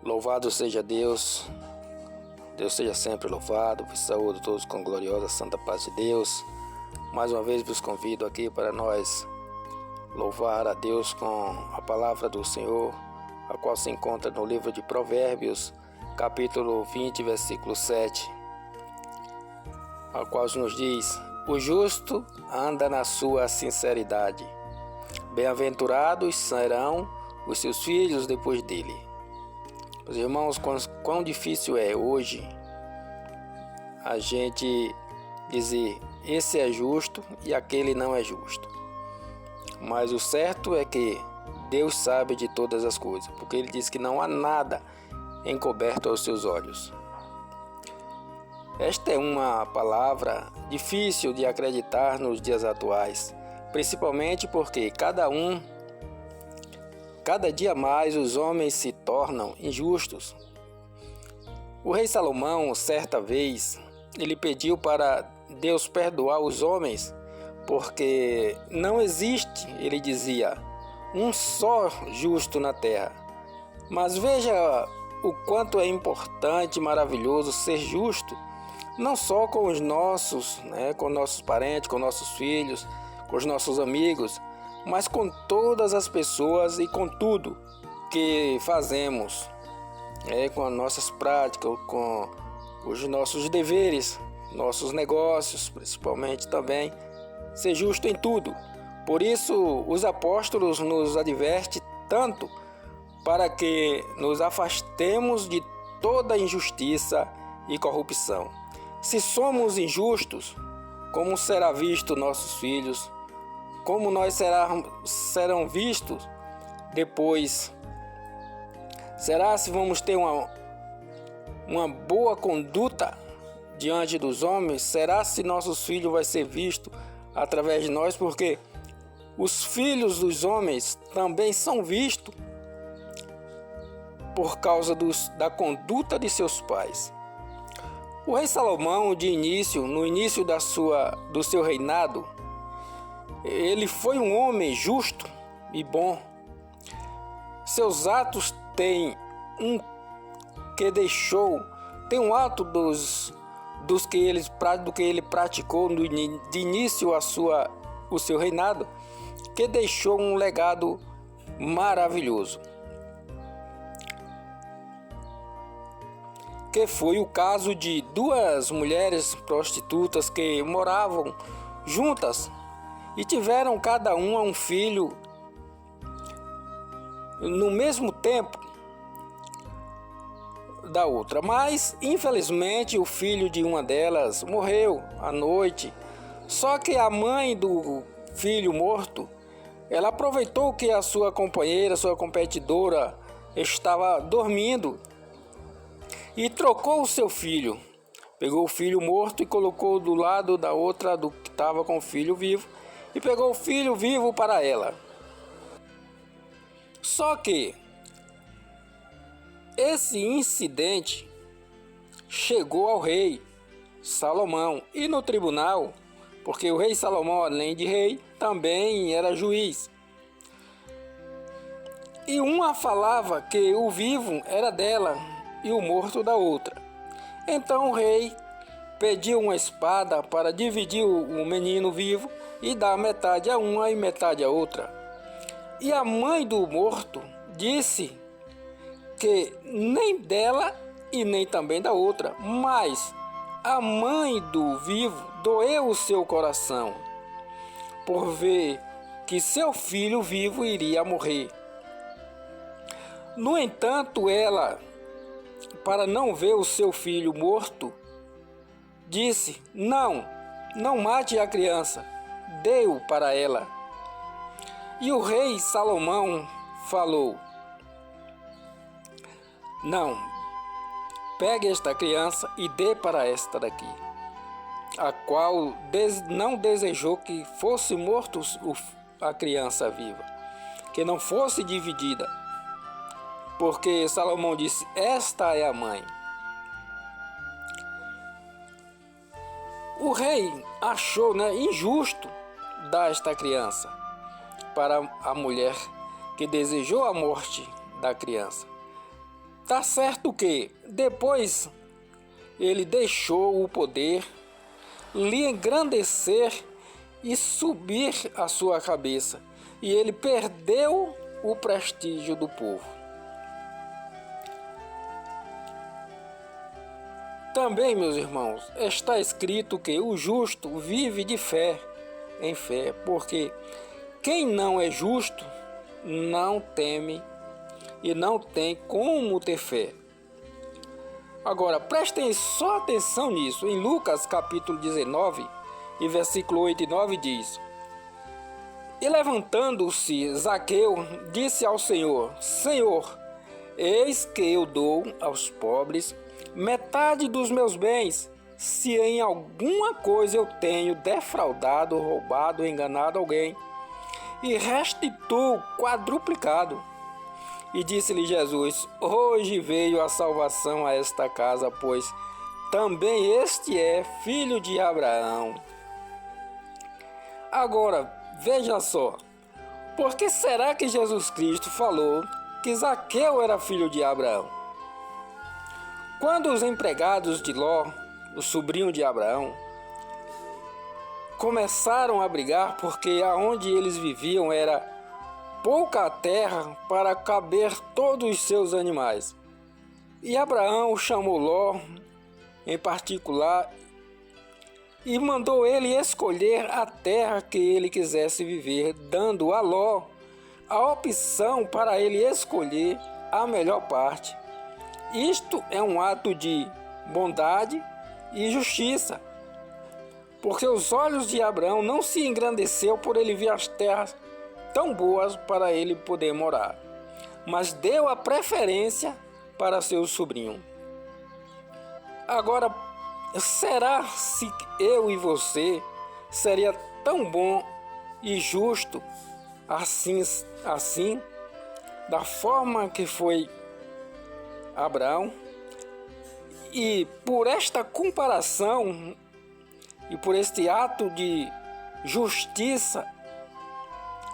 Louvado seja Deus, Deus seja sempre louvado. Vos saúdo todos com gloriosa santa paz de Deus. Mais uma vez vos convido aqui para nós louvar a Deus com a palavra do Senhor, a qual se encontra no livro de Provérbios, capítulo 20, versículo 7, a qual nos diz: o justo anda na sua sinceridade, bem-aventurados serão os seus filhos depois dele. Meus irmãos, quão difícil é hoje a gente dizer esse é justo e aquele não é justo. Mas o certo é que Deus sabe de todas as coisas, porque Ele diz que não há nada encoberto aos seus olhos. Esta é uma palavra difícil de acreditar nos dias atuais, principalmente porque cada dia mais os homens se tornam injustos. O rei Salomão, certa vez, ele pediu para Deus perdoar os homens, porque não existe, ele dizia, um só justo na terra. Mas veja o quanto é importante e maravilhoso ser justo, não só com os nossos, com nossos parentes, com nossos filhos, com os nossos amigos, mas com todas as pessoas e com tudo que fazemos, com as nossas práticas, com os nossos deveres, nossos negócios, principalmente também, ser justo em tudo. Por isso, os apóstolos nos advertem tanto para que nos afastemos de toda injustiça e corrupção. Se somos injustos, como será visto nossos filhos? Como nós serão vistos depois? Será se vamos ter uma boa conduta diante dos homens? Será se nossos filhos vai ser visto através de nós? Porque os filhos dos homens também são vistos por causa da conduta de seus pais. O rei Salomão, no início do seu reinado, ele foi um homem justo e bom. Seus atos têm um ato do que ele praticou de início o seu reinado, que deixou um legado maravilhoso, que foi o caso de duas mulheres prostitutas que moravam juntas e tiveram cada uma um filho no mesmo tempo da outra. Mas, infelizmente, o filho de uma delas morreu à noite. Só que a mãe do filho morto, ela aproveitou que a sua companheira, sua competidora, estava dormindo e trocou o seu filho. Pegou o filho morto e colocou do lado da outra do que estava com o filho vivo, e pegou o filho vivo para ela. Só que esse incidente chegou ao rei Salomão e no tribunal, porque o rei Salomão, além de rei, também era juiz. E uma falava que o vivo era dela e o morto da outra. Então o rei pediu uma espada para dividir o menino vivo e dar metade a uma e metade a outra. E a mãe do morto disse que nem dela e nem também da outra, mas a mãe do vivo doeu o seu coração por ver que seu filho vivo iria morrer. No entanto, ela, para não ver o seu filho morto, disse: não mate a criança, dê-o para ela. E o rei Salomão falou: não, pegue esta criança e dê para esta daqui, a qual não desejou que fosse morto a criança viva, que não fosse dividida, porque Salomão disse: esta é a mãe. O rei achou injusto dar esta criança para a mulher que desejou a morte da criança. tá certo que depois ele deixou o poder lhe engrandecer e subir a sua cabeça, e ele perdeu o prestígio do povo. Também, meus irmãos, está escrito que o justo vive de fé em fé, porque quem não é justo não teme e não tem como ter fé. Agora, prestem só atenção nisso. Em Lucas capítulo 19, e versículo 8 e 9 diz: E levantando-se Zaqueu, disse ao Senhor: Senhor, eis que eu dou aos pobres metade dos meus bens, se em alguma coisa eu tenho defraudado, roubado, enganado alguém, e restituo quadruplicado. E disse-lhe Jesus: Hoje veio a salvação a esta casa, pois também este é filho de Abraão. Agora, veja só, por que será que Jesus Cristo falou que Zaqueu era filho de Abraão? Quando os empregados de Ló, o sobrinho de Abraão, começaram a brigar porque aonde eles viviam era pouca terra para caber todos os seus animais. E Abraão chamou Ló em particular e mandou ele escolher a terra que ele quisesse viver, dando a Ló a opção para ele escolher a melhor parte. Isto é um ato de bondade e justiça, porque os olhos de Abraão não se engrandeceu por ele ver as terras tão boas para ele poder morar, mas deu a preferência para seu sobrinho. Agora, será se eu e você seria tão bom e justo assim da forma que foi Abraão? E por esta comparação e por este ato de justiça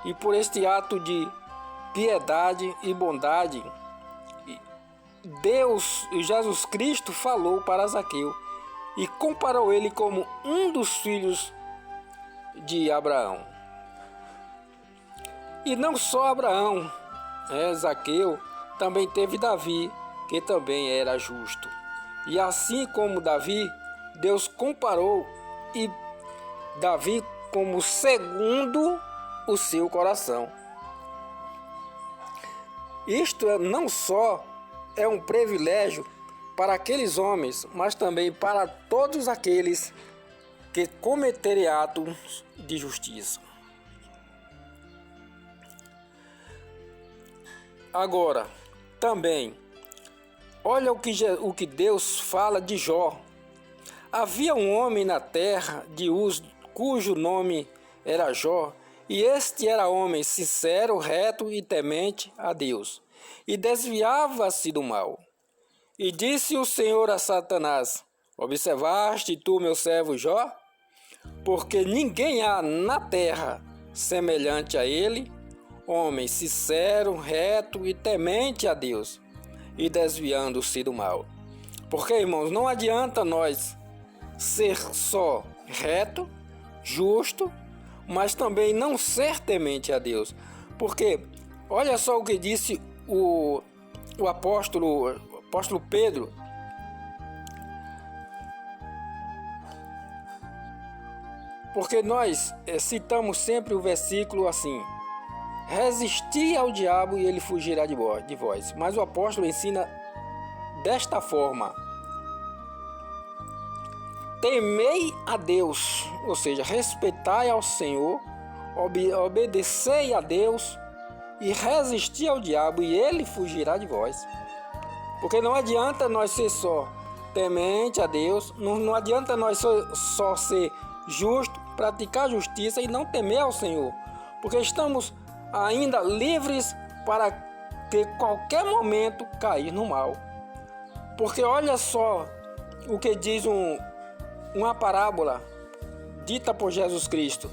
e por este ato de piedade e bondade, Deus, Jesus Cristo, falou para Zaqueu e comparou ele como um dos filhos de Abraão. E não só Abraão, Zaqueu também teve Davi, que também era justo. E assim como Davi, Deus comparou e Davi como segundo o seu coração. Isto não só é um privilégio para aqueles homens, mas também para todos aqueles que cometerem atos de justiça. Agora, também, olha o que Deus fala de Jó. Havia um homem na terra de Uz, cujo nome era Jó, e este era homem sincero, reto e temente a Deus, e desviava-se do mal. E disse o Senhor a Satanás: Observaste tu meu servo Jó? Porque ninguém há na terra semelhante a ele, homem sincero, reto e temente a Deus, e desviando-se do mal. Porque, irmãos, não adianta nós ser só reto, justo, mas também não ser temente a Deus. Porque, olha só o que disse o apóstolo Pedro. Porque nós citamos sempre o versículo assim: Resisti ao diabo e ele fugirá de vós. Mas o apóstolo ensina desta forma: temei a Deus, ou seja, respeitai ao Senhor, obedecei a Deus e resisti ao diabo e ele fugirá de vós. Porque não adianta nós ser só temente a Deus, não adianta nós só ser justo, praticar justiça e não temer ao Senhor, porque estamos ainda livres para que qualquer momento cair no mal. Porque olha só o que diz uma parábola dita por Jesus Cristo.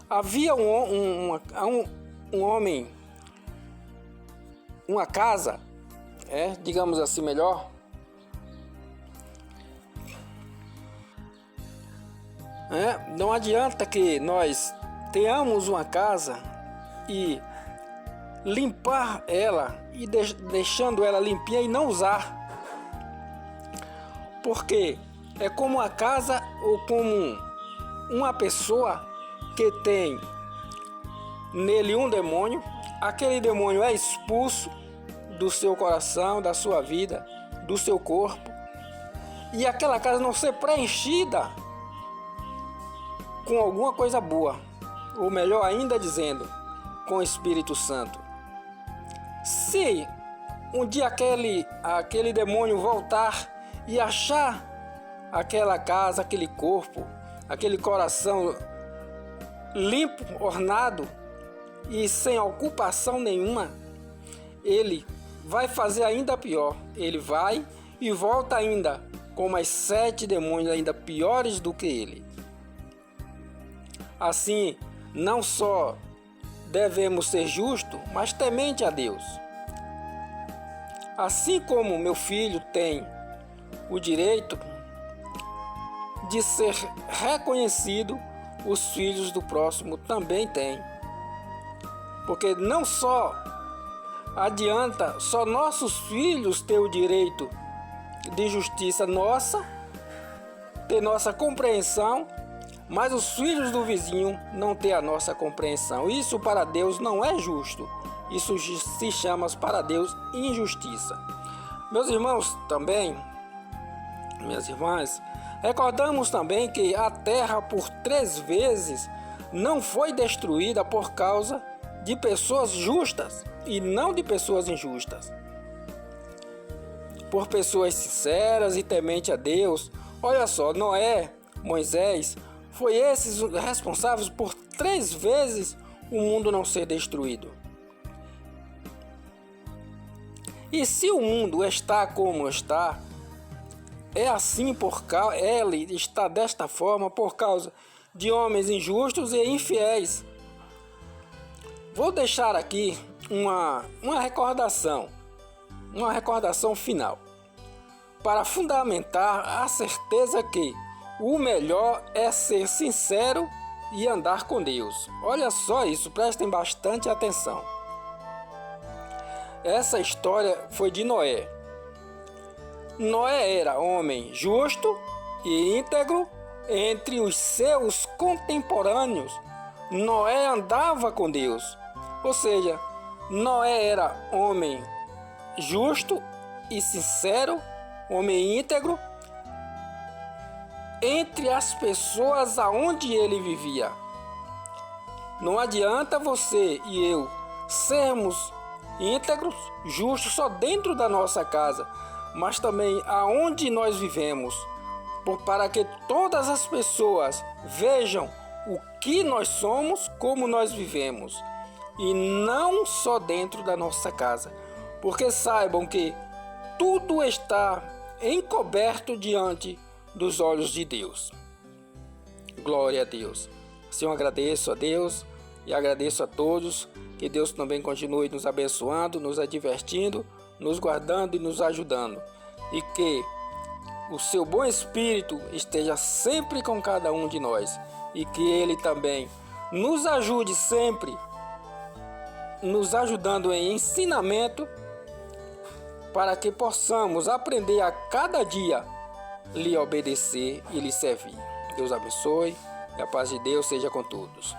Havia um homem, uma casa digamos assim melhor. Não adianta que nós tenhamos uma casa e limpar ela e deixando ela limpinha e não usar, porque é como a casa ou como uma pessoa que tem nele um demônio. Aquele demônio é expulso do seu coração, da sua vida, do seu corpo, e aquela casa não ser preenchida com alguma coisa boa, ou melhor ainda dizendo, com o Espírito Santo. Se um dia aquele demônio voltar e achar aquela casa, aquele corpo, aquele coração limpo, ornado e sem ocupação nenhuma, ele vai fazer ainda pior. Ele vai e volta ainda com mais 7 demônios ainda piores do que ele. Assim, não só devemos ser justos, mas temente a Deus. Assim como meu filho tem o direito de ser reconhecido, os filhos do próximo também têm. Porque não só adianta só nossos filhos ter o direito de justiça nossa, ter nossa compreensão, mas os filhos do vizinho não ter a nossa compreensão. Isso para Deus não é justo. Isso se chama para Deus injustiça. Meus irmãos também, minhas irmãs, recordamos também que a terra por 3 vezes não foi destruída por causa de pessoas justas e não de pessoas injustas. Por pessoas sinceras e temente a Deus. Olha só, Noé, Moisés, foi esses responsáveis por 3 vezes o mundo não ser destruído. E se o mundo está como está, é assim ele está desta forma por causa de homens injustos e infiéis. Vou deixar aqui uma recordação final, para fundamentar a certeza que o melhor é ser sincero e andar com Deus. Olha só isso, prestem bastante atenção. Essa história foi de Noé. Noé era homem justo e íntegro entre os seus contemporâneos. Noé andava com Deus. Ou seja, Noé era homem justo e sincero, homem íntegro, entre as pessoas aonde ele vivia. Não adianta você e eu sermos íntegros, justos só dentro da nossa casa, mas também aonde nós vivemos, para que todas as pessoas vejam o que nós somos, como nós vivemos, e não só dentro da nossa casa, porque saibam que tudo está encoberto diante dos olhos de Deus. Glória a Deus. Assim eu agradeço a Deus e agradeço a todos. Que Deus também continue nos abençoando, nos advertindo, nos guardando e nos ajudando. E que o seu bom Espírito esteja sempre com cada um de nós. E que Ele também nos ajude sempre, nos ajudando em ensinamento, para que possamos aprender a cada dia lhe obedecer e lhe servir. Deus abençoe e a paz de Deus seja com todos.